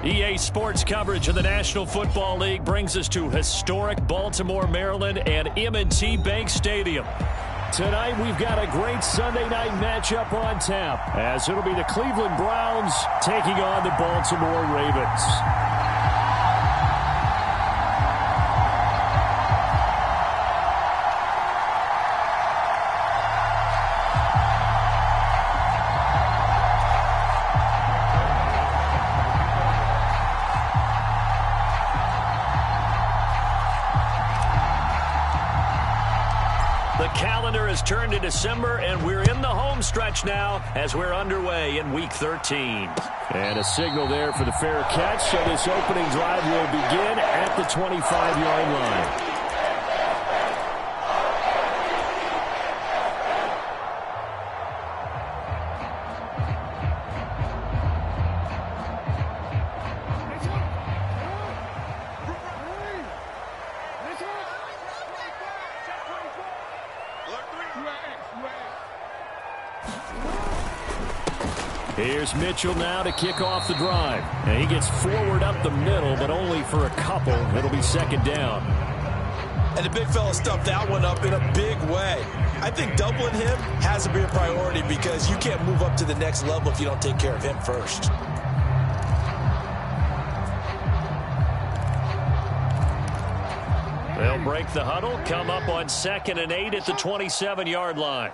EA Sports coverage of the National Football League brings us to historic Baltimore, Maryland, and M&T Bank Stadium. Tonight, we've got a great Sunday night matchup on tap, as it'll be the Cleveland Browns taking on the Baltimore Ravens. Has turned to December, and we're in the home stretch now as we're underway in Week 13. And a signal there for the fair catch, so this opening drive will begin at the 25-yard line. Here's Mitchell now to kick off the drive. And he gets forward up the middle, but only for a couple. It'll be second down. And the big fella stuffed that one up in a big way. I think doubling him has to be a priority because you can't move up to the next level if you don't take care of him first. They'll break the huddle, come up on 2nd and 8 at the 27-yard line.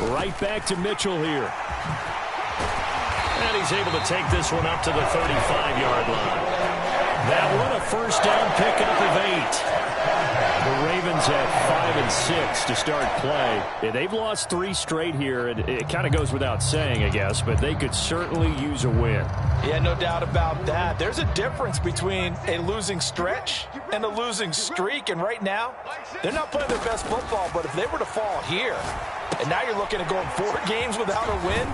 Right back to Mitchell here. And he's able to take this one up to the 35-yard line. That one a first down pickup of 8. The Ravens have 5 and 6 to start play. Yeah, they've lost 3 straight here. It kind of goes without saying, I guess, but they could certainly use a win. Yeah, no doubt about that. There's a difference between a losing stretch and a losing streak, and right now, they're not playing their best football, but if they were to fall here, and now you're looking at going 4 games without a win,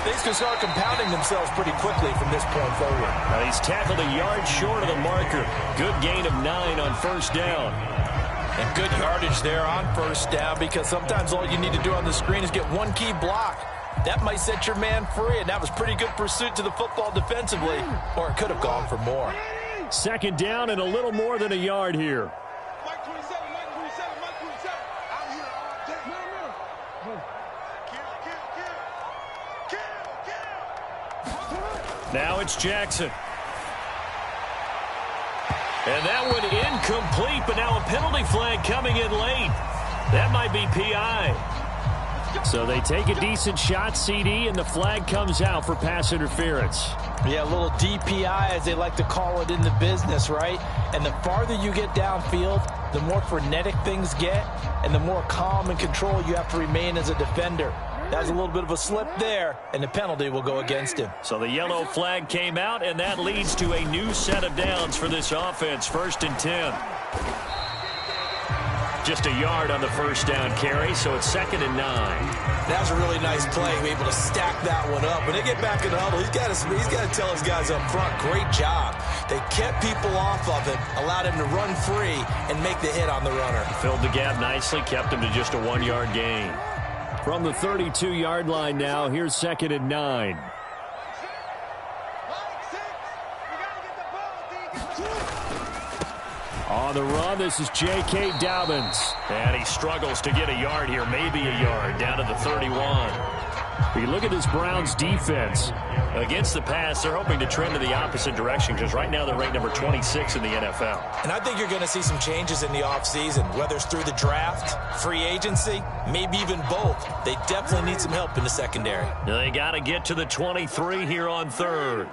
things can start compounding themselves pretty quickly from this point forward. Now he's tackled a yard short of the marker. Good gain of 9 on first down. And good yardage there on first down because sometimes all you need to do on the screen is get one key block. That might set your man free, and that was pretty good pursuit to the football defensively, or it could have gone for more. Second down and a little more than a yard here. Now it's Jackson. And that one incomplete, but now a penalty flag coming in late. That might be PI. So they take a decent shot, CD, and the flag comes out for pass interference. Yeah, a little DPI, as they like to call it in the business, right? And the farther you get downfield, the more frenetic things get, and the more calm and control you have to remain as a defender. That's a little bit of a slip there, and the penalty will go against him. So the yellow flag came out, and that leads to a new set of downs for this offense. 1st and 10. Just a yard on the first down carry, so it's 2nd and 9. That was a really nice play, able to stack that one up. When they get back in the huddle, he's got to tell his guys up front, great job. They kept people off of him, allowed him to run free, and make the hit on the runner. Filled the gap nicely, kept him to just a 1-yard gain. From the 32-yard line now, here's 2nd and 9. On the run, this is J.K. Dobbins. And he struggles to get a yard here, maybe a yard, down to the 31. We look at this Browns defense. Against the pass, they're hoping to trend in the opposite direction because right now they're ranked number 26 in the NFL. And I think you're going to see some changes in the offseason, whether it's through the draft, free agency, maybe even both. They definitely need some help in the secondary. They got to get to the 23 here on 3rd.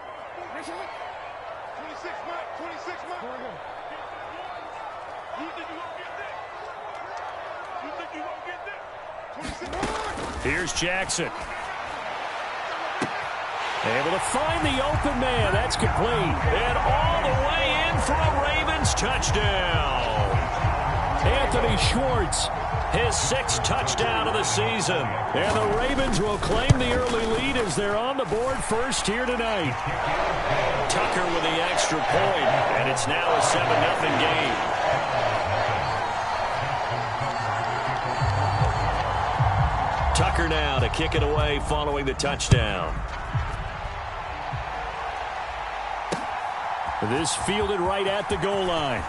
Here's Jackson. Able to find the open man. That's complete. And all the way in for a Ravens touchdown. Anthony Schwartz, his 6th touchdown of the season. And the Ravens will claim the early lead as they're on the board first here tonight. Tucker with the extra point, and it's now a 7-0 game. Tucker now to kick it away following the touchdown. This fielded right at the goal line.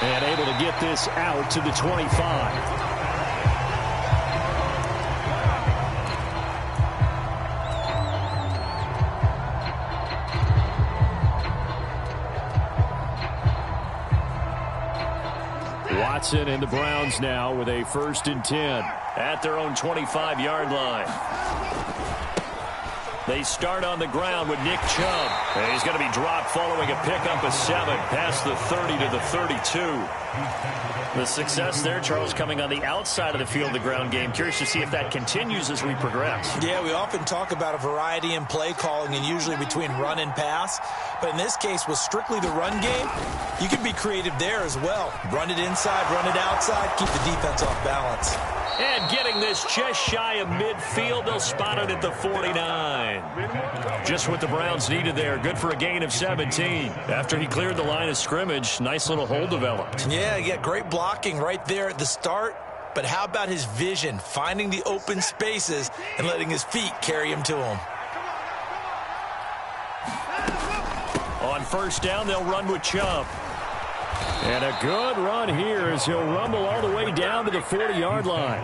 And able to get this out to the 25. Watson and the Browns now with a 1st and 10 at their own 25-yard line. They start on the ground with Nick Chubb. And he's going to be dropped following a pickup of 7 past the 30 to the 32. The success there, Charles, coming on the outside of the field, the ground game. Curious to see if that continues as we progress. Yeah, we often talk about a variety in play calling and usually between run and pass. But in this case, with strictly the run game, you can be creative there as well. Run it inside, run it outside, keep the defense off balance. And getting this just shy of midfield, they'll spot it at the 49. Just what the Browns needed there. Good for a gain of 17. After he cleared the line of scrimmage, nice little hole developed. Yeah, great blocking right there at the start. But how about his vision, finding the open spaces and letting his feet carry him to him? On 1st down, they'll run with Chubb. And a good run here as he'll rumble all the way down to the 40-yard line.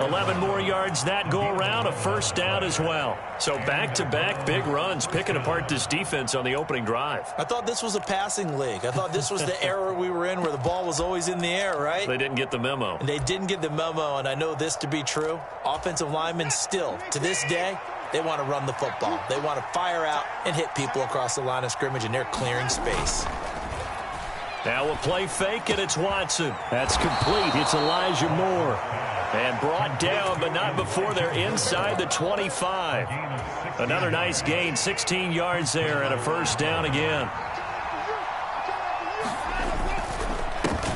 11 more yards that go around, a 1st down as well. So back-to-back big runs, picking apart this defense on the opening drive. I thought this was a passing league. I thought this was the era we were in where the ball was always in the air, right? They didn't get the memo. And they didn't get the memo, and I know this to be true. Offensive linemen still, to this day, they want to run the football. They want to fire out and hit people across the line of scrimmage, and they're clearing space. Now a play fake, and it's Watson. That's complete. It's Elijah Moore. And brought down, but not before they're inside the 25. Another nice gain, 16 yards there, and a 1st down again.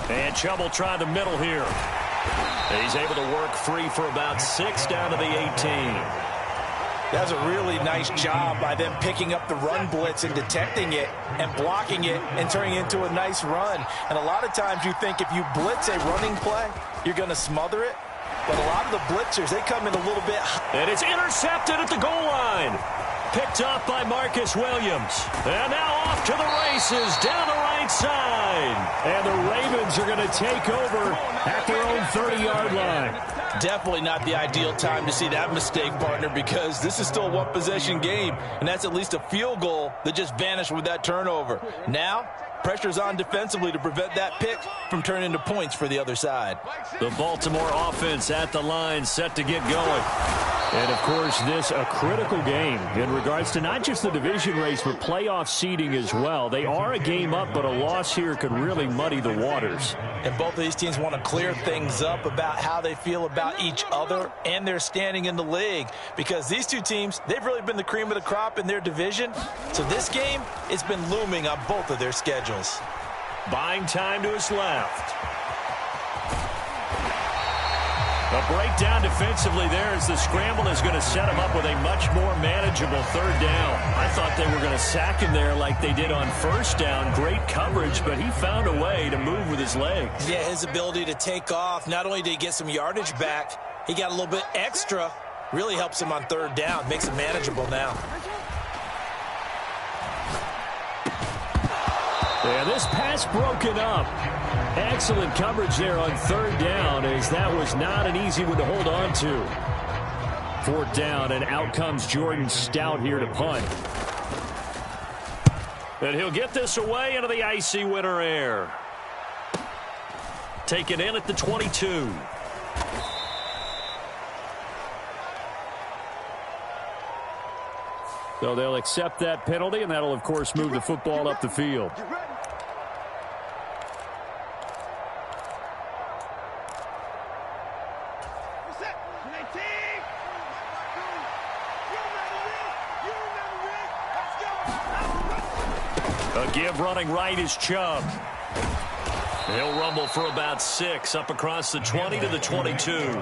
And Chubb will try the middle here. He's able to work free for about 6 down to the 18. That's a really nice job by them picking up the run blitz and detecting it and blocking it and turning it into a nice run. And a lot of times you think if you blitz a running play, you're going to smother it. But a lot of the blitzers, they come in a little bit. And it's intercepted at the goal line. Picked up by Marcus Williams. And now off to the races down the right side. And the Ravens are going to take over at their own 30-yard line. Definitely not the ideal time to see that mistake, partner, because this is still a one-possession game, and that's at least a field goal that just vanished with that turnover. Now, pressure's on defensively to prevent that pick from turning into points for the other side. The Baltimore offense at the line, set to get going. And, of course, this a critical game in regards to not just the division race, but playoff seeding as well. They are a game up, but a loss here could really muddy the waters. And both of these teams want to clear things up about how they feel about each other and their standing in the league. Because these two teams, they've really been the cream of the crop in their division. So this game, it's been looming on both of their schedules. Buying time to his left. A breakdown defensively there as the scramble is going to set him up with a much more manageable 3rd down. I thought they were going to sack him there like they did on 1st down. Great coverage, but he found a way to move with his legs. Yeah, his ability to take off, not only did he get some yardage back, he got a little bit extra. Really helps him on 3rd down, makes it manageable now. Yeah, this pass broken up. Excellent coverage there on 3rd down, as that was not an easy one to hold on to. 4th down, and out comes Jordan Stout here to punt. And he'll get this away into the icy winter air. Taken in at the 22. So they'll accept that penalty, and that'll, of course, move the football up the field. A give running right is Chubb. He'll rumble for about 6 up across the 20 to the 22.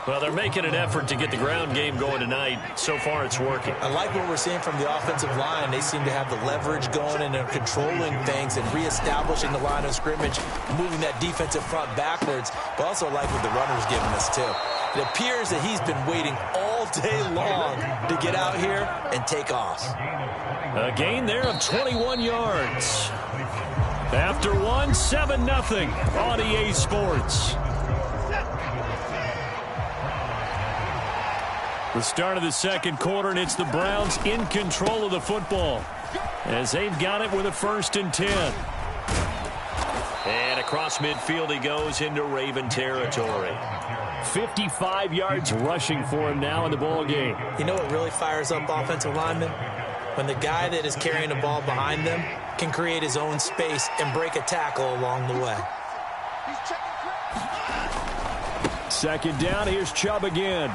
Well, they're making an effort to get the ground game going tonight. So far, it's working. I like what we're seeing from the offensive line. They seem to have the leverage going and they're controlling things and reestablishing the line of scrimmage, moving that defensive front backwards, but also like what the runner's giving us, too. It appears that he's been waiting all day long to get out here and take off. A gain there of 21 yards. After one, 7-0 on EA Sports. The start of the second quarter, and it's the Browns in control of the football as they've got it with a 1st and 10. And across midfield he goes into Raven territory. 55 yards rushing for him now in the ball game. You know what really fires up offensive linemen? When the guy that is carrying the ball behind them can create his own space and break a tackle along the way. 2nd down, here's Chubb again.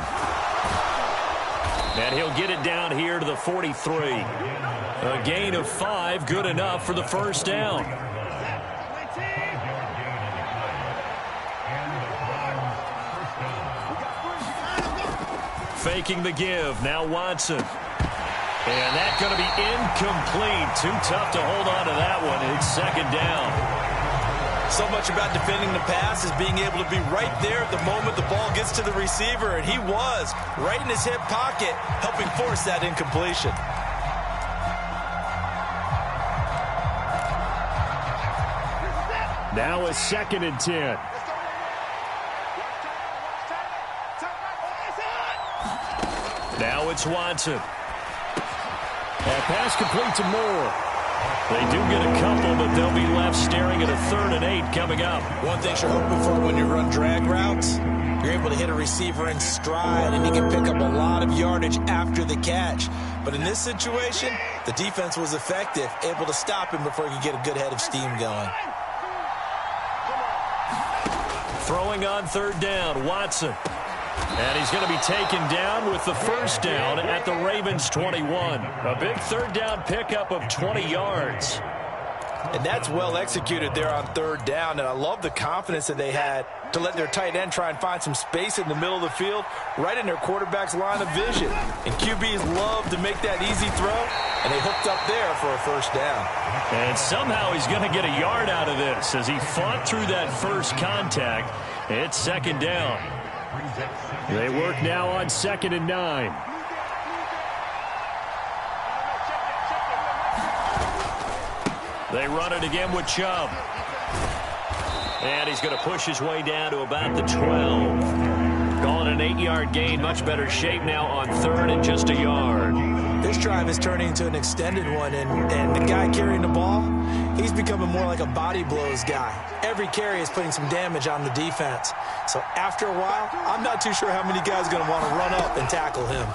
And he'll get it down here to the 43. A gain of 5, good enough for the 1st down. Faking the give, now Watson. And that's going to be incomplete. Too tough to hold on to that one. It's 2nd down. So much about defending the pass is being able to be right there at the moment the ball gets to the receiver, and he was right in his hip pocket, helping force that incompletion. Now a 2nd and 10. Now it's Watson. That pass complete to Moore. They do get a couple, but they'll be left staring at a 3rd and 8 coming up. One thing you're hoping for when you run drag routes, you're able to hit a receiver in stride, and he can pick up a lot of yardage after the catch. But in this situation, the defense was effective, able to stop him before he could get a good head of steam going. Throwing on 3rd down, Watson. And he's going to be taken down with the 1st down at the Ravens' 21. A big 3rd down pickup of 20 yards. And that's well executed there on 3rd down. And I love the confidence that they had to let their tight end try and find some space in the middle of the field, right in their quarterback's line of vision. And QBs love to make that easy throw, and they hooked up there for a 1st down. And somehow he's going to get a yard out of this as he fought through that first contact. It's 2nd down. They work now on 2nd and 9. They run it again with Chubb. And he's going to push his way down to about the 12. Calling an 8-yard gain. Much better shape now on 3rd and just a yard. This drive is turning into an extended one, and the guy carrying the ball, he's becoming more like a body blows guy. Every carry is putting some damage on the defense. So after a while, I'm not too sure how many guys are going to want to run up and tackle him.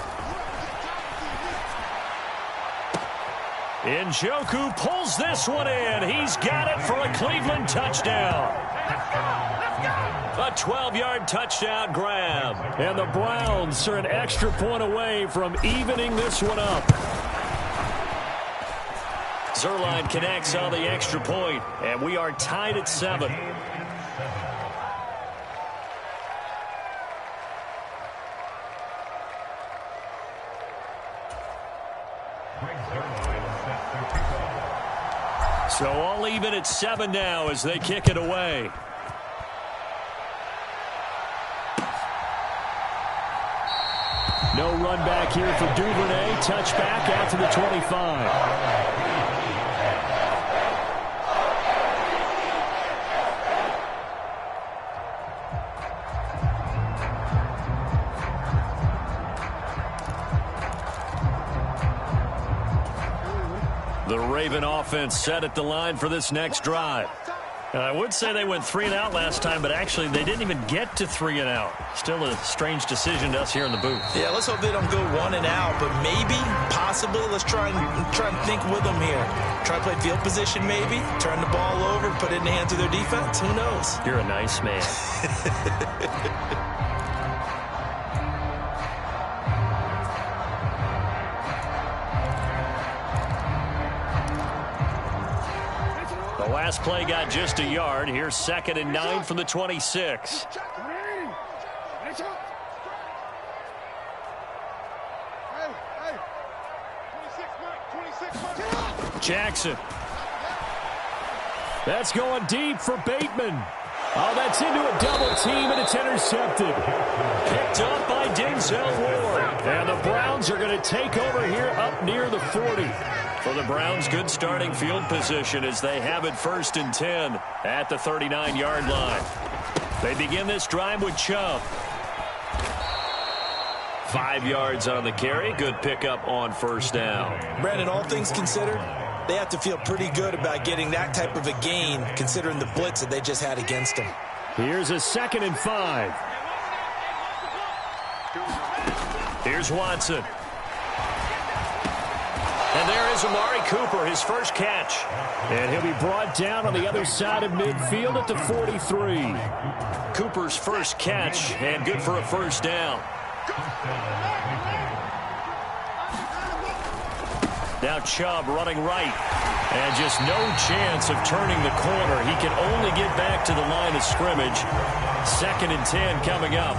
Njoku pulls this one in. He's got it for a Cleveland touchdown. A 12-yard touchdown grab. And the Browns are an extra point away from evening this one up. Zerline connects on the extra point, and we are tied at 7. So all even at 7 now as they kick it away. No run back here for Duvernay. Touchback out to the 25. The Raven offense set at the line for this next drive. I would say they went 3 and out last time, but actually they didn't even get to 3 and out. Still a strange decision to us here in the booth. Yeah, let's hope they don't go 1 and out, but maybe, possibly, let's try and think with them here. Try to play field position maybe, turn the ball over, put it in the hands of their defense. Who knows? You're a nice man. The last play got just a yard. Here's 2nd and 9 from the 26. Jackson. That's going deep for Bateman. Oh, that's into a double team, and it's intercepted. Picked up by Denzel Ward. And the Browns are going to take over here up near the 40. For the Browns, good starting field position as they have it 1st and 10 at the 39-yard line. They begin this drive with Chubb. 5 yards on the carry. Good pickup on 1st down. Brandon, all things considered, they have to feel pretty good about getting that type of a gain, considering the blitz that they just had against them. Here's a 2nd and 5. Here's Watson. And there is Amari Cooper, his first catch. And he'll be brought down on the other side of midfield at the 43. Cooper's first catch, and good for a 1st down. Now Chubb running right. And just no chance of turning the corner. He can only get back to the line of scrimmage. 2nd and 10 coming up.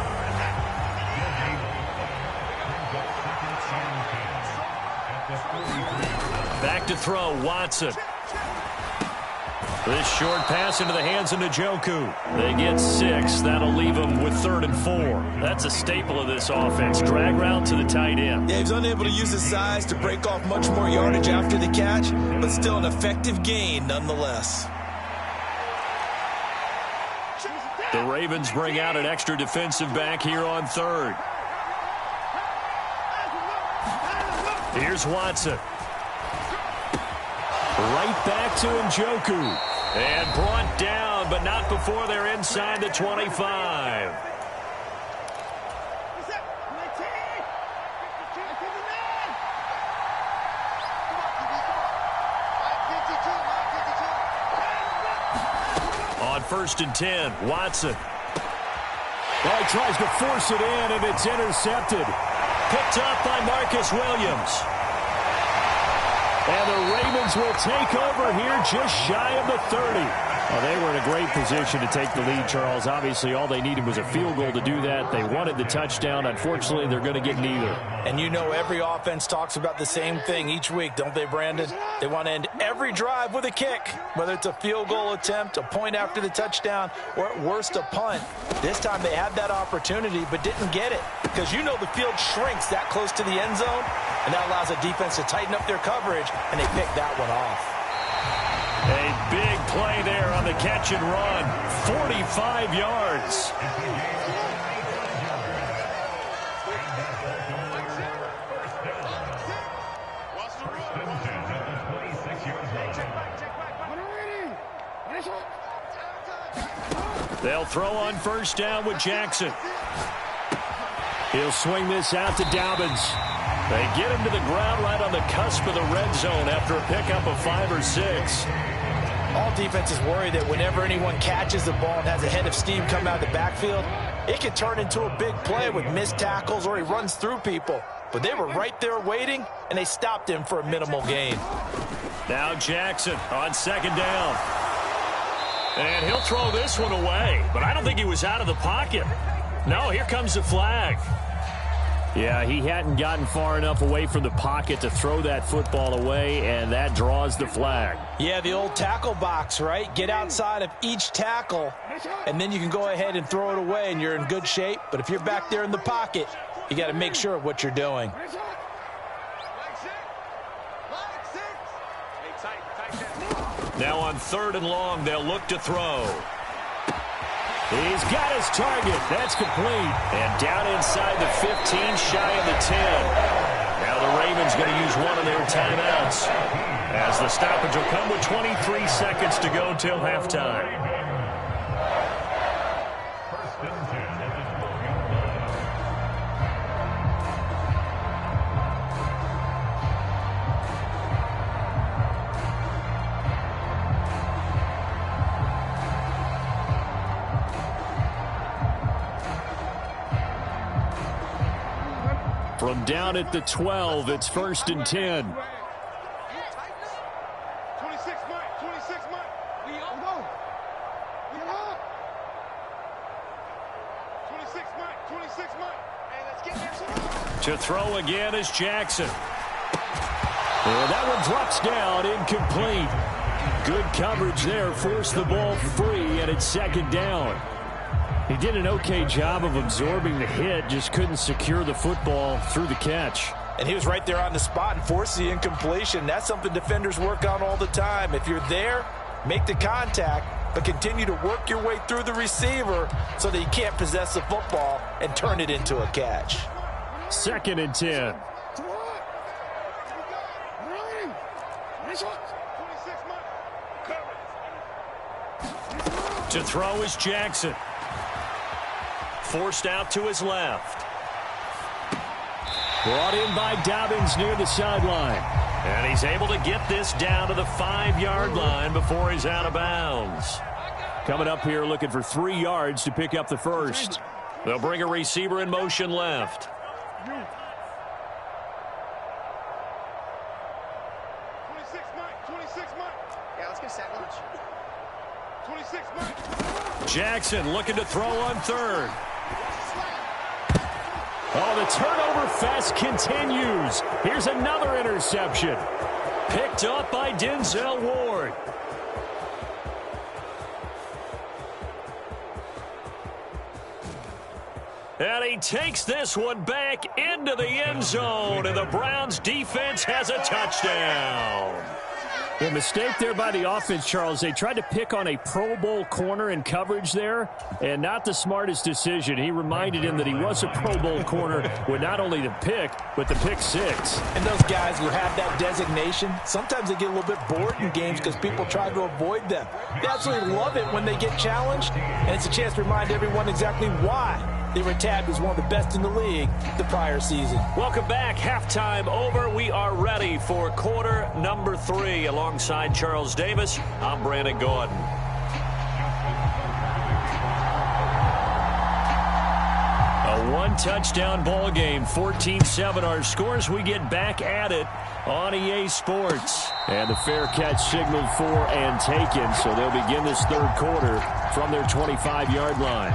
Back to throw, Watson. This short pass into the hands of Njoku. They get 6. That'll leave them with 3rd and 4. That's a staple of this offense. Drag route to the tight end. Yeah, he's unable to use his size to break off much more yardage after the catch, but still an effective gain nonetheless. The Ravens bring out an extra defensive back here on 3rd. Here's Watson. Right back to Njoku. And brought down, but not before they're inside the 25. On 1st and 10, Watson. Well, he tries to force it in, and it's intercepted. Picked up by Marcus Williams. And the Ravens will take over here just shy of the 30. Well, they were in a great position to take the lead, Charles. Obviously, all they needed was a field goal to do that. They wanted the touchdown. Unfortunately, they're going to get neither. And you know every offense talks about the same thing each week, don't they, Brandon? They want to end every drive with a kick, whether it's a field goal attempt, a point after the touchdown, or at worst a punt. This time they had that opportunity but didn't get it because you know the field shrinks that close to the end zone, and that allows the defense to tighten up their coverage, and they picked that one off. A big play there on the catch and run. 45 yards. They'll throw on 1st down with Jackson. He'll swing this out to Dobbins. They get him to the ground right on the cusp of the red zone after a pickup of 5 or 6. All defenses worry that whenever anyone catches the ball and has a head of steam come out of the backfield, it can turn into a big play with missed tackles or he runs through people. But they were right there waiting, and they stopped him for a minimal gain. Now Jackson on 2nd down. And he'll throw this one away, but I don't think he was out of the pocket. No, here comes the flag. Yeah, he hadn't gotten far enough away from the pocket to throw that football away, and that draws the flag. Yeah, the old tackle box, right? Get outside of each tackle, and then you can go ahead and throw it away, and you're in good shape. But if you're back there in the pocket, you got to make sure of what you're doing. Now on 3rd and long, they'll look to throw. He's got his target. That's complete. And down inside the 15, shy of the 10. Now the Ravens going to use one of their timeouts, as the stoppage will come with 23 seconds to go till halftime. From down at the 12, it's 1st and 10. 26 Mike, 26 Mike. We go. 26 Mike, 26 Mike. Hey, let's get there. To throw again is Jackson. And that one drops down, incomplete. Good coverage there, forced the ball free, and it's second down. He did an okay job of absorbing the hit, just couldn't secure the football through the catch. And he was right there on the spot and forced the incompletion. That's something defenders work on all the time. If you're there, make the contact, but continue to work your way through the receiver so that you can't possess the football and turn it into a catch. 2nd and 10. To throw is Jackson. Forced out to his left. Brought in by Dobbins near the sideline. And he's able to get this down to the 5-yard line before he's out of bounds. Coming up here looking for 3 yards to pick up the first. They'll bring a receiver in motion left. 26 Mike. Yeah, let's get a sack lunch. 26 Mike. Jackson looking to throw on 3rd. Oh, the turnover fest continues. Here's another interception. Picked up by Denzel Ward. And he takes this one back into the end zone, and the Browns defense has a touchdown. The mistake there by the offense, Charles. They tried to pick on a Pro Bowl corner in coverage there, and not the smartest decision. He reminded him that he was a Pro Bowl corner with not only the pick, but the pick 6. And those guys who have that designation, sometimes they get a little bit bored in games because people try to avoid them. They absolutely love it when they get challenged, and it's a chance to remind everyone exactly why they were tabbed as one of the best in the league the prior season. Welcome back. Halftime over. We are ready for quarter number 3. Alongside Charles Davis, I'm Brandon Gordon. A one-touchdown ball game, 14-7 our scores. We get back at it on EA Sports. And the fair catch signaled for and taken, so they'll begin this 3rd quarter from their 25-yard line.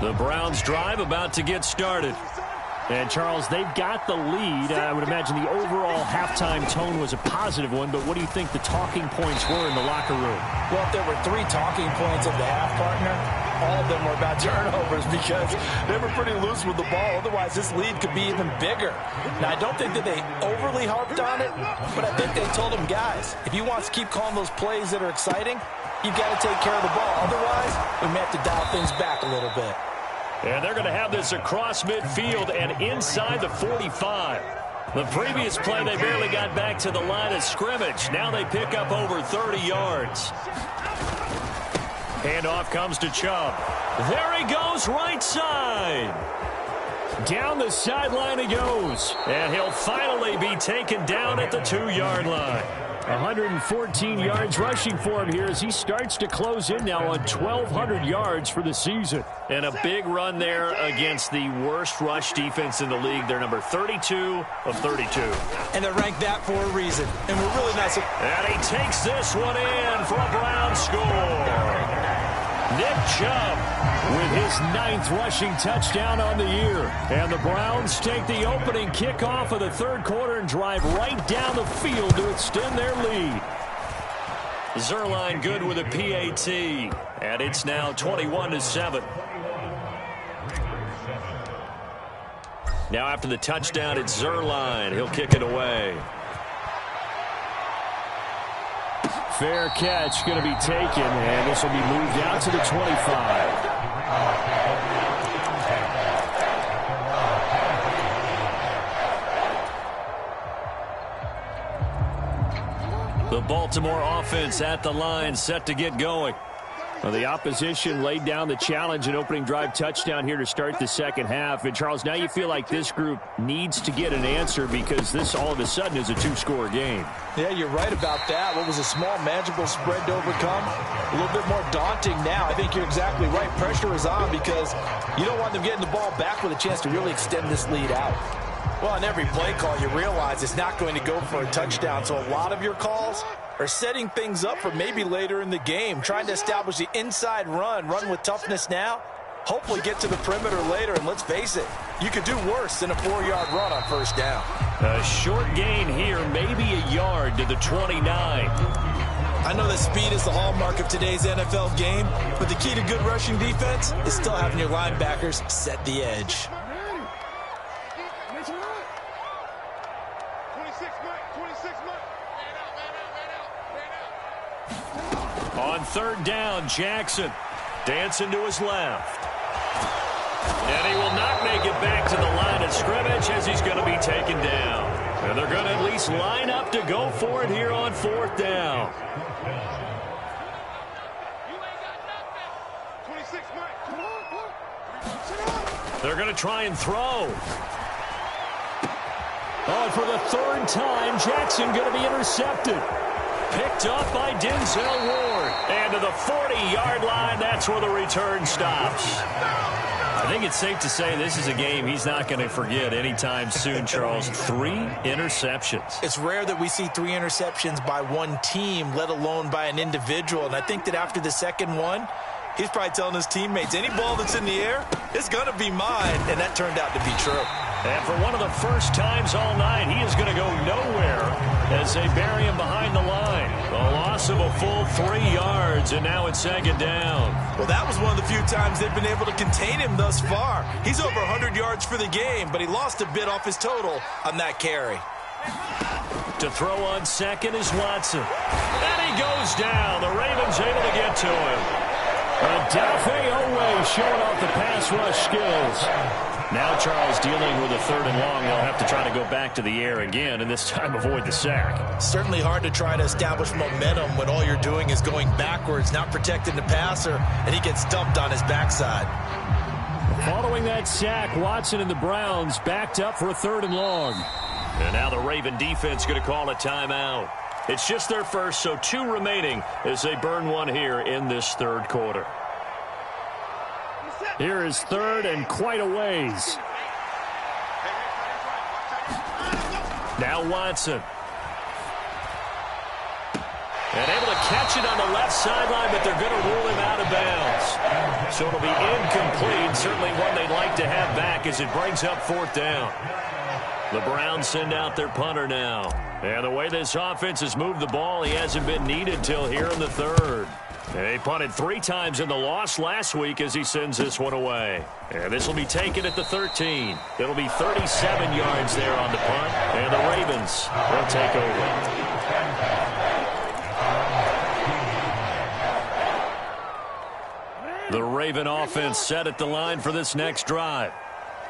The Browns drive about to get started. And, Charles, they've got the lead. I would imagine the overall halftime tone was a positive one, but what do you think the talking points were in the locker room? Well, if there were 3 talking points of the half, partner, all of them were about turnovers because they were pretty loose with the ball. Otherwise, this lead could be even bigger. Now, I don't think that they overly harped on it, but I think they told them, guys, if you want to keep calling those plays that are exciting, you've got to take care of the ball. Otherwise, we may have to dial things back a little bit. And they're going to have this across midfield and inside the 45. The previous play, they barely got back to the line of scrimmage. Now they pick up over 30 yards. Handoff comes to Chubb. There he goes, right side. Down the sideline he goes. And he'll finally be taken down at the 2-yard line. 114 yards rushing for him here as he starts to close in now on 1,200 yards for the season. And a big run there against the worst rush defense in the league. They're number 32 of 32. And they're ranked that for a reason. And we're really not... And he takes this one in for a Brown score. Nick Chubb with his 9th rushing touchdown on the year. And the Browns take the opening kickoff of the 3rd quarter and drive right down the field to extend their lead. Zerline good with a PAT. And it's now 21-7. Now after the touchdown, it's Zerline. He'll kick it away. Fair catch going to be taken, and this will be moved out to the 25. The Baltimore offense at the line, set to get going. Well, the opposition laid down the challenge and opening drive touchdown here to start the 2nd half. And, Charles, now you feel like this group needs to get an answer because this all of a sudden is a 2-score game. Yeah, you're right about that. What was a small, manageable spread to overcome, a little bit more daunting now. I think you're exactly right. Pressure is on because you don't want them getting the ball back with a chance to really extend this lead out. Well, on every play call, you realize it's not going to go for a touchdown, so a lot of your calls are setting things up for maybe later in the game, trying to establish the inside run with toughness now, hopefully get to the perimeter later, and let's face it, you could do worse than a 4-yard run on first down. A short gain here, maybe a yard to the 29. I know that speed is the hallmark of today's NFL game, but the key to good rushing defense is still having your linebackers set the edge. On third down, Jackson dancing to his left. And he will not make it back to the line of scrimmage as he's going to be taken down. And they're going to at least line up to go for it here on fourth down. They're going to try and throw. Oh, for the third time, Jackson going to be intercepted. Picked up by Denzel Ward. And to the 40-yard line, that's where the return stops. I think it's safe to say this is a game he's not going to forget anytime soon, Charles. 3 interceptions. It's rare that we see 3 interceptions by one team, let alone by an individual. And I think that after the second one, he's probably telling his teammates, any ball that's in the air, it's going to be mine. And that turned out to be true. And for one of the first times all night, he is going to go nowhere as they bury him behind the line. A loss of a full 3 yards, and now it's second down. Well, that was one of the few times they've been able to contain him thus far. He's over 100 yards for the game, but he lost a bit off his total on that carry. To throw on second is Watson. And he goes down. The Ravens able to get to him. Odafe Oweh showing off the pass rush skills. Now Charles dealing with a third and long. They'll have to try to go back to the air again, and this time avoid the sack. Certainly hard to try to establish momentum when all you're doing is going backwards, not protecting the passer, and he gets dumped on his backside. Following that sack, Watson and the Browns backed up for a third and long. And now the Raven defense going to call a timeout. It's just their first, so 2 remaining as they burn one here in this third quarter. Here is third and quite a ways. Now Watson. And able to catch it on the left sideline, but they're going to rule him out of bounds. So it'll be incomplete. Certainly one they'd like to have back as it brings up fourth down. The Browns send out their punter now. And the way this offense has moved the ball, he hasn't been needed till here in the third. And he punted 3 times in the loss last week as he sends this one away. And this will be taken at the 13. It'll be 37 yards there on the punt. And the Ravens will take over. The Raven offense set at the line for this next drive.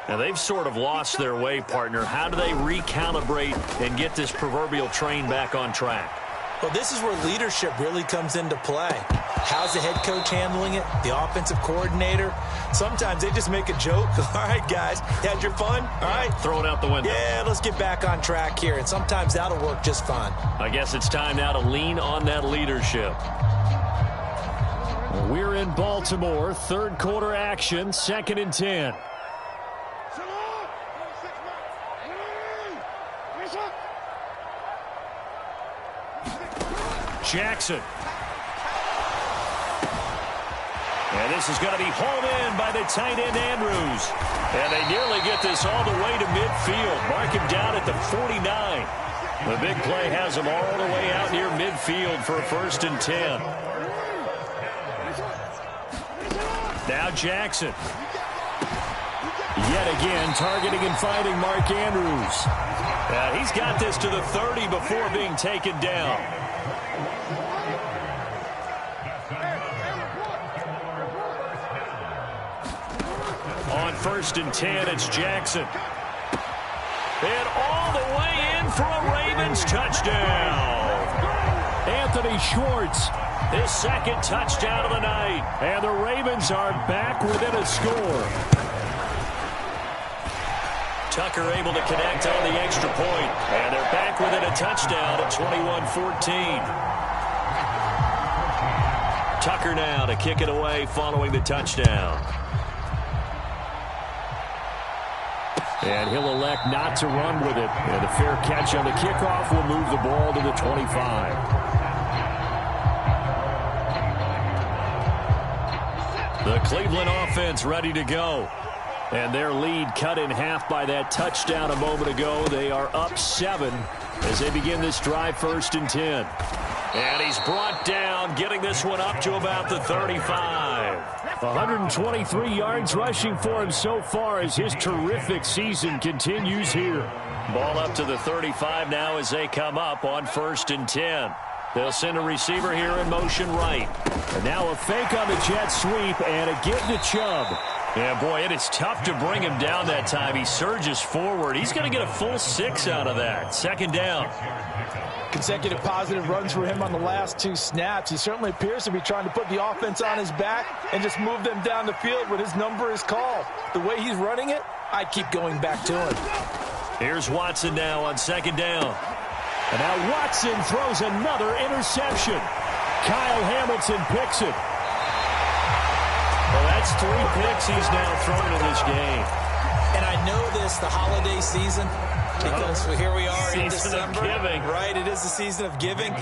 Now, they've sort of lost their way, partner. How do they recalibrate and get this proverbial train back on track? Well, this is where leadership really comes into play. How's the head coach handling it? The offensive coordinator? Sometimes they just make a joke. All right, guys, had your fun? All right. Throw it out the window. Yeah, let's get back on track here. And sometimes that'll work just fine. I guess it's time now to lean on that leadership. We're in Baltimore. Third quarter action. 2nd and 10. Jackson. And this is going to be hauled in by the tight end Andrews. And they nearly get this all the way to midfield. Mark him down at the 49. The big play has him all the way out near midfield for a 1st and 10. Now Jackson. Yet again targeting and finding Mark Andrews. He's got this to the 30 before being taken down. On 1st and 10, it's Jackson. And all the way in for a Ravens touchdown. Anthony Schwartz, his 2nd touchdown of the night. And the Ravens are back within a score. Tucker able to connect on the extra point. And they're back within a touchdown at 21-14. Tucker now to kick it away following the touchdown. And he'll elect not to run with it. And a fair catch on the kickoff will move the ball to the 25. The Cleveland offense ready to go. And their lead cut in half by that touchdown a moment ago. They are up 7 as they begin this drive, 1st and 10. And he's brought down, getting this one up to about the 35. 123 yards rushing for him so far as his terrific season continues here. Ball up to the 35 now as they come up on 1st and 10. They'll send a receiver here in motion right. And now a fake on the jet sweep and a give to Chubb. Yeah, boy, it is tough to bring him down that time. He surges forward. He's going to get a full 6 out of that. 2nd down. Consecutive positive runs for him on the last 2 snaps. He certainly appears to be trying to put the offense on his back and just move them down the field when his number is called. The way he's running it, I'd keep going back to him. Here's Watson now on 2nd down. And now Watson throws another interception. Kyle Hamilton picks it. Well, that's 3 picks he's now thrown in this game. And I know this, the holiday season, because here we are in December. Season of giving. Right, it is the season of giving.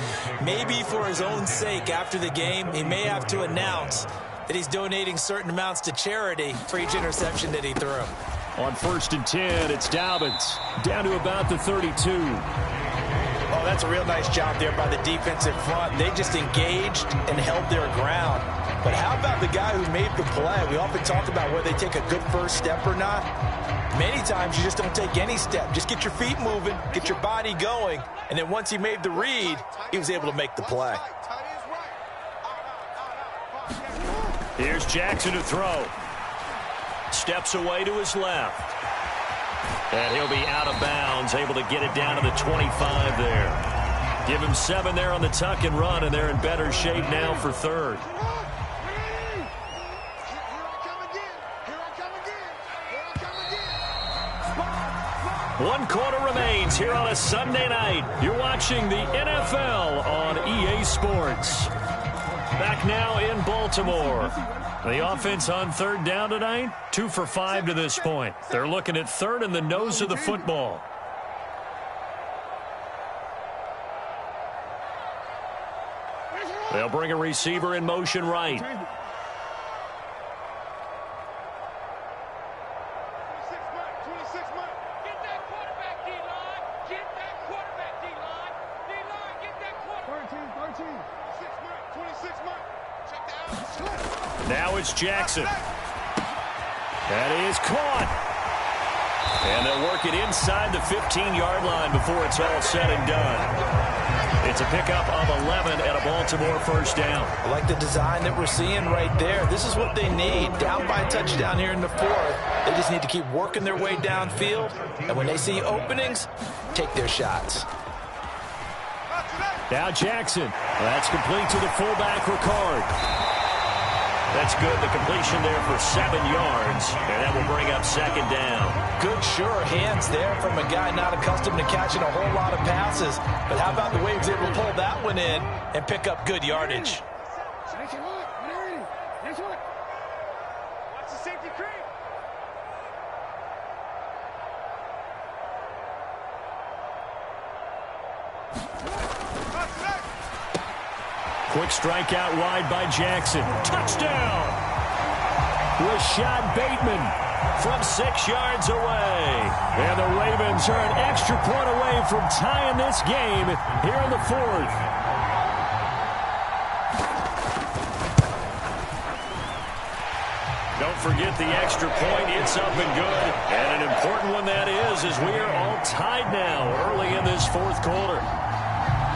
Maybe for his own sake after the game, he may have to announce that he's donating certain amounts to charity for each interception that he threw. On 1st and 10, it's Dobbins down to about the 32. Oh, that's a real nice job there by the defensive front. They just engaged and held their ground. But how about the guy who made the play? We often talk about whether they take a good first step or not. Many times you just don't take any step. Just get your feet moving, get your body going, and then once he made the read, he was able to make the play. Here's Jackson to throw. Steps away to his left. And he'll be out of bounds, able to get it down to the 25 there. Give him 7 there on the tuck and run, and they're in better shape now for 3rd. One quarter remains here on a Sunday night. You're watching the NFL on EA Sports. Back now in Baltimore. The offense on 3rd down tonight, 2 for 5 to this point. They're looking at 3rd and the nose of the football. They'll bring a receiver in motion right. Now it's Jackson. That is caught. And they'll work it inside the 15-yard line before it's all said and done. It's a pickup of 11 at a Baltimore 1st down. I like the design that we're seeing right there. This is what they need. Down by a touchdown here in the 4th. They just need to keep working their way downfield. And when they see openings, take their shots. Now Jackson. That's complete to the fullback, Ricard. That's good. The completion there for 7 yards. And that will bring up 2nd down. Good, sure hands there from a guy not accustomed to catching a whole lot of passes. But how about the way he was able to pull that one in and pick up good yardage? Watch the safety creep. Quick strike out wide by Jackson. Touchdown! Rashad Bateman from 6 yards away. And the Ravens are an extra point away from tying this game here in the 4th. Don't forget the extra point. It's up and good. And an important one that is, as we are all tied now early in this 4th quarter.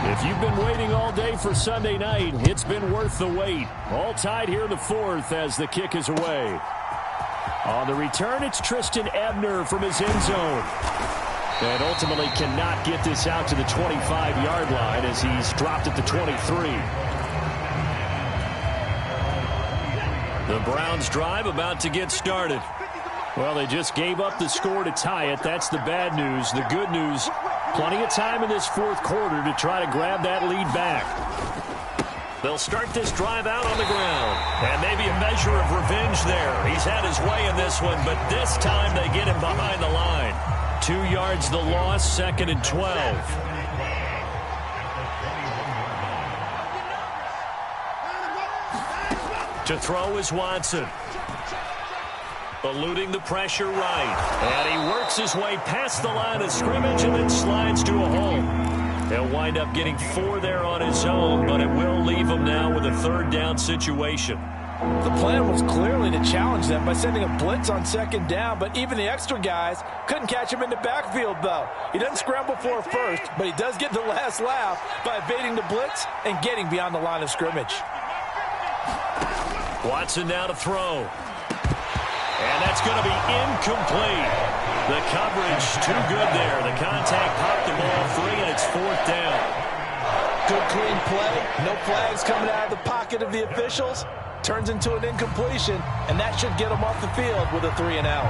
If you've been waiting all day for Sunday night, it's been worth the wait. All tied here in the 4th as the kick is away. On the return, it's Tristan Ebner from his end zone. And ultimately cannot get this out to the 25-yard line as he's dropped at the 23. The Browns drive about to get started. Well, they just gave up the score to tie it. That's the bad news. The good news, plenty of time in this 4th quarter to try to grab that lead back. They'll start this drive out on the ground. And maybe a measure of revenge there. He's had his way in this one, but this time they get him behind the line. 2 yards the loss, 2nd and 12. To throw is Watson. Eluding the pressure right. And he works his way past the line of scrimmage and then slides to a hole. He'll wind up getting 4 there on his own, but it will leave him now with a 3rd down situation. The plan was clearly to challenge them by sending a blitz on 2nd down, but even the extra guys couldn't catch him in the backfield, though. He doesn't scramble for a first, but he does get the last laugh by evading the blitz and getting beyond the line of scrimmage. Watson now to throw. And that's going to be incomplete. The coverage too good there. The contact popped the ball free, and it's 4th down. Good clean play. No flags coming out of the pocket of the officials. Turns into an incompletion, and that should get him off the field with a 3 and out.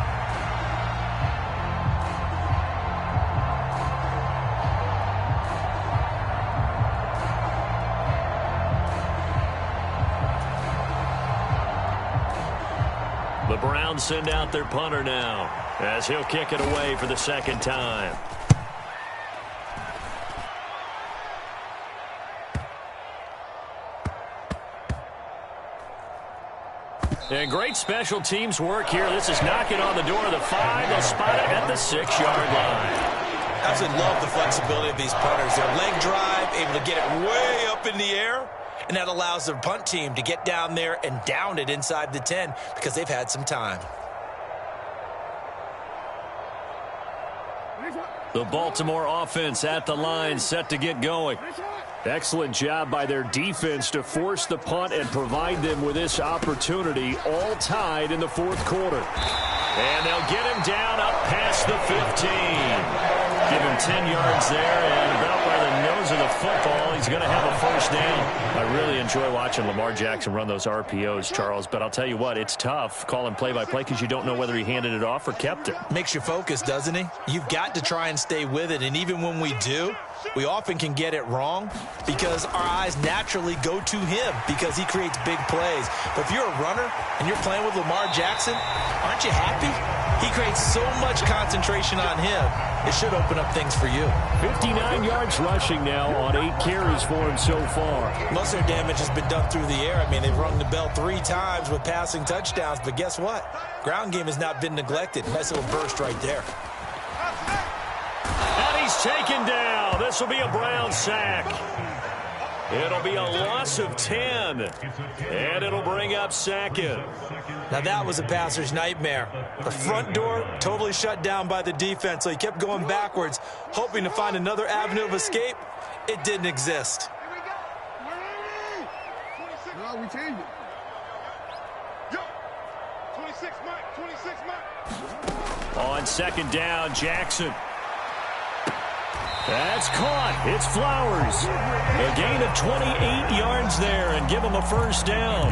The Browns send out their punter now as he'll kick it away for the 2nd time. And great special teams work here. This is knocking on the door of the 5. They'll spot it at the 6-yard line. Absolutely love the flexibility of these punters. Their leg drive, able to get it way up in the air, and that allows their punt team to get down there and down it inside the 10 because they've had some time. The Baltimore offense at the line, set to get going. Excellent job by their defense to force the punt and provide them with this opportunity, all tied in the 4th quarter. And they'll get him down up past the 15. Give him 10 yards there, and about by the nose of the football, he's going to have a 1st down. I really enjoy watching Lamar Jackson run those RPOs, Charles, but I'll tell you what, it's tough calling play-by-play because you don't know whether he handed it off or kept it. Makes you focus, doesn't he? You've got to try and stay with it, and even when we do, we often can get it wrong because our eyes naturally go to him because he creates big plays. But if you're a runner and you're playing with Lamar Jackson, aren't you happy? He creates so much concentration on him. It should open up things for you. 59 yards rushing now on 8 carries for him so far. Most of their damage has been done through the air. I mean, they've rung the bell 3 times with passing touchdowns, but guess what? Ground game has not been neglected. Nice little burst right there. And he's taken down. This will be a Brown sack. It'll be a loss of 10. And it'll bring up 2nd. Now that was a passer's nightmare. The front door totally shut down by the defense, so he kept going backwards, hoping to find another avenue of escape. It didn't exist. No, we changed it. Yo, 26 Mike, 26 Mike. On 2nd down, Jackson. That's caught. It's Flowers. A gain of 28 yards there and give him a 1st down.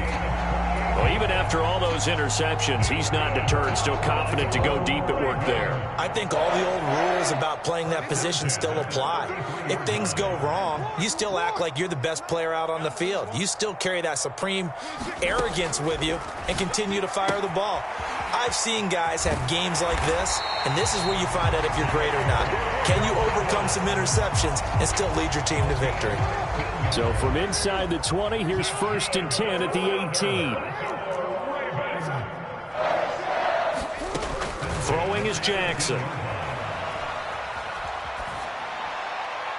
Well, even after all those interceptions, he's not deterred, still confident to go deep at work there. I think all the old rules about playing that position still apply. If things go wrong, you still act like you're the best player out on the field. You still carry that supreme arrogance with you and continue to fire the ball. I've seen guys have games like this, and this is where you find out if you're great or not. Can you overcome some interceptions and still lead your team to victory? So from inside the 20, here's 1st and 10 at the 18. Throwing is Jackson.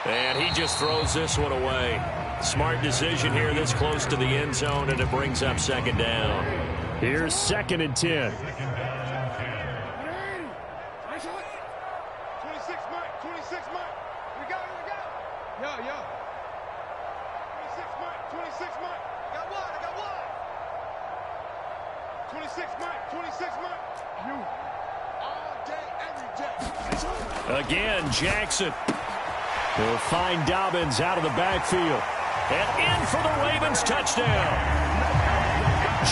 And he just throws this one away. Smart decision here this close to the end zone, and it brings up 2nd down. Here's 2nd and 10. 26 Mike, 26 Mike. We got it, we got it. Yo, yo. 26 Mike, 26 Mike. I got one, I got one. 26 Mike, 26 Mike. You. All day, every day. Again, Jackson. He'll find Dobbins out of the backfield. And in for the Ravens touchdown.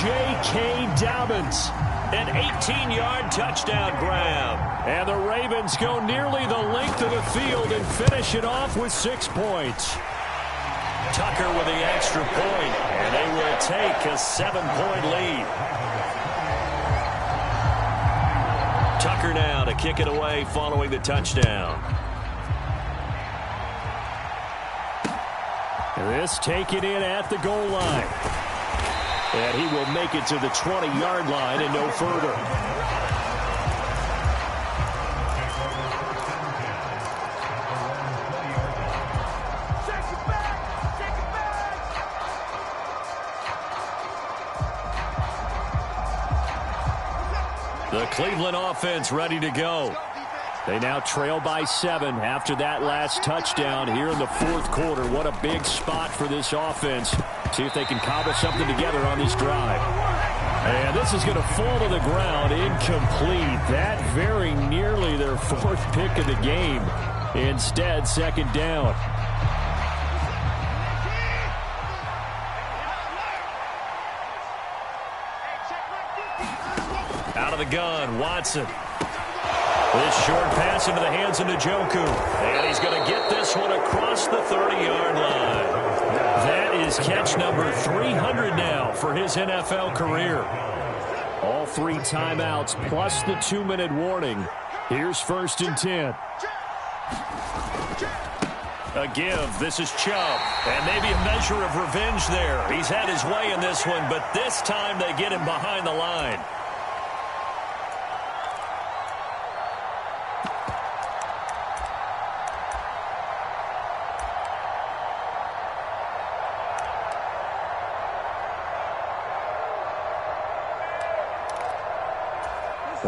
J.K. Dobbins, an 18-yard touchdown grab. And the Ravens go nearly the length of the field and finish it off with 6 points. Tucker with the extra point, and they will take a 7-point lead. Tucker now to kick it away following the touchdown. This taken in at the goal line. And he will make it to the 20-yard line and no further. The Cleveland offense ready to go. They now trail by 7 after that last touchdown here in the fourth quarter. What a big spot for this offense. See if they can cobble something together on this drive. And this is going to fall to the ground incomplete. That very nearly their fourth pick of the game. Instead, second down. Out of the gun, Watson. This short pass into the hands of Njoku. And he's going to get this one across the 30-yard line. That is catch number 300 now for his NFL career. All 3 timeouts plus the 2-minute warning. Here's 1st and 10. A give. This is Chubb. And maybe a measure of revenge there. He's had his way in this one, but this time they get him behind the line.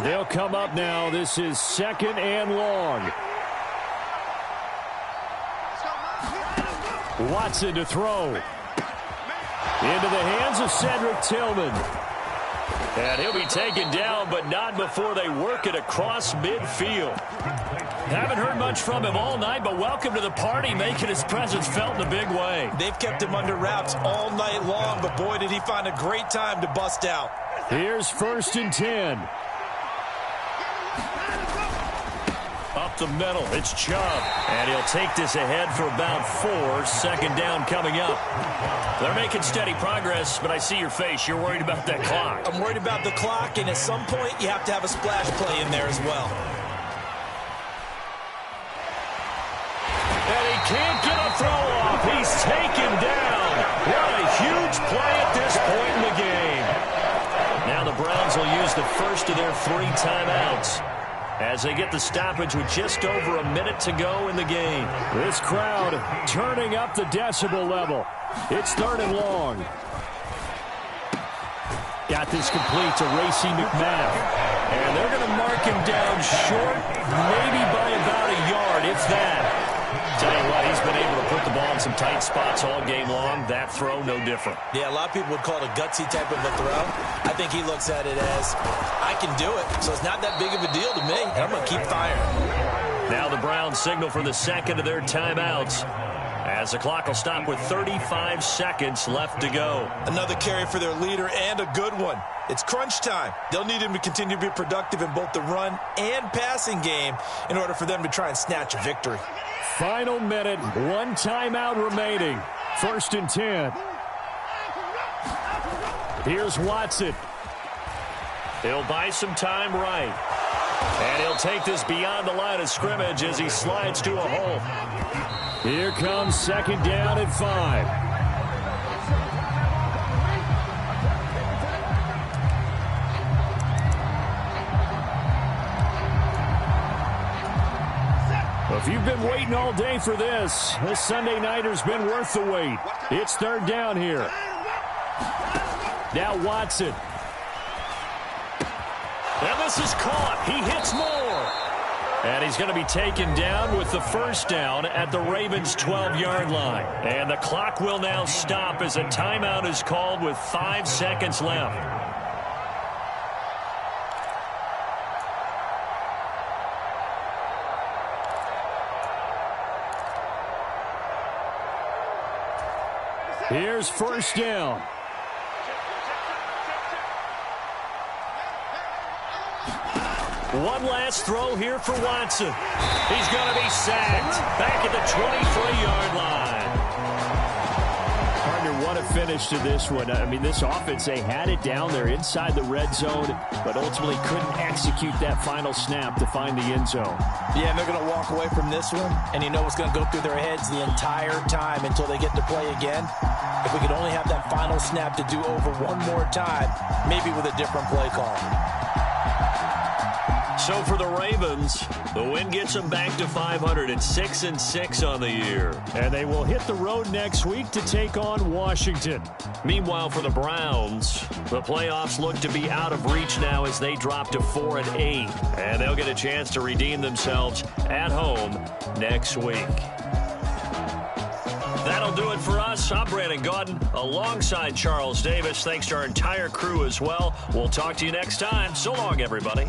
They'll come up now. This is 2nd and long. Watson to throw. Into the hands of Cedric Tillman. And he'll be taken down, but not before they work it across midfield. Haven't heard much from him all night, but welcome to the party, making his presence felt in a big way. They've kept him under wraps all night long, but boy, did he find a great time to bust out. Here's 1st and 10. Up the middle, it's Chubb. And he'll take this ahead for about 4. 2nd down coming up. They're making steady progress, but I see your face. You're worried about that clock. I'm worried about the clock, and at some point, you have to have a splash play in there as well. And he can't get a throw off. He's taken down. What a huge play at this point in the game. Now the Browns will use the first of their 3 timeouts as they get the stoppage with just over a minute to go in the game. This crowd turning up the decibel level. It's 3rd and long. Got this complete to Racey McMath. And they're going to mark him down short, maybe by about a yard, if that. Tell you what, he's been able to put the ball in some tight spots all game long. That throw, no different. Yeah, a lot of people would call it a gutsy type of a throw. I think he looks at it as, I can do it, so it's not that big of a deal to me, and I'm going to keep firing. Now the Browns signal for the 2nd of their timeouts, as the clock will stop with 35 seconds left to go. Another carry for their leader, and a good one. It's crunch time. They'll need him to continue to be productive in both the run and passing game in order for them to try and snatch a victory. Final minute, 1 timeout remaining. 1st and 10. Here's Watson. He'll buy some time right. And he'll take this beyond the line of scrimmage as he slides to a hole. Here comes 2nd down and 5. If you've been waiting all day for this Sunday nighter's been worth the wait. It's 3rd down here. Now Watson. And this is caught. He hits more. And he's going to be taken down with the 1st down at the Ravens' 12-yard line. And the clock will now stop as a timeout is called with 5 seconds left. Here's 1st down. One last throw here for Watson. He's going to be sacked back at the 23-yard line. what a finish to this one. I mean, this offense, they had it down there inside the red zone, but ultimately couldn't execute that final snap to find the end zone. Yeah, and they're going to walk away from this one, and you know what's going to go through their heads the entire time until they get to play again. If we could only have that final snap to do over one more time, maybe with a different play call. So for the Ravens, the win gets them back to 500 at 6-6 on the year. And they will hit the road next week to take on Washington. Meanwhile, for the Browns, the playoffs look to be out of reach now as they drop to 4-8. And they'll get a chance to redeem themselves at home next week. That'll do it for us. I'm Brandon Gaudin alongside Charles Davis. Thanks to our entire crew as well. We'll talk to you next time. So long, everybody.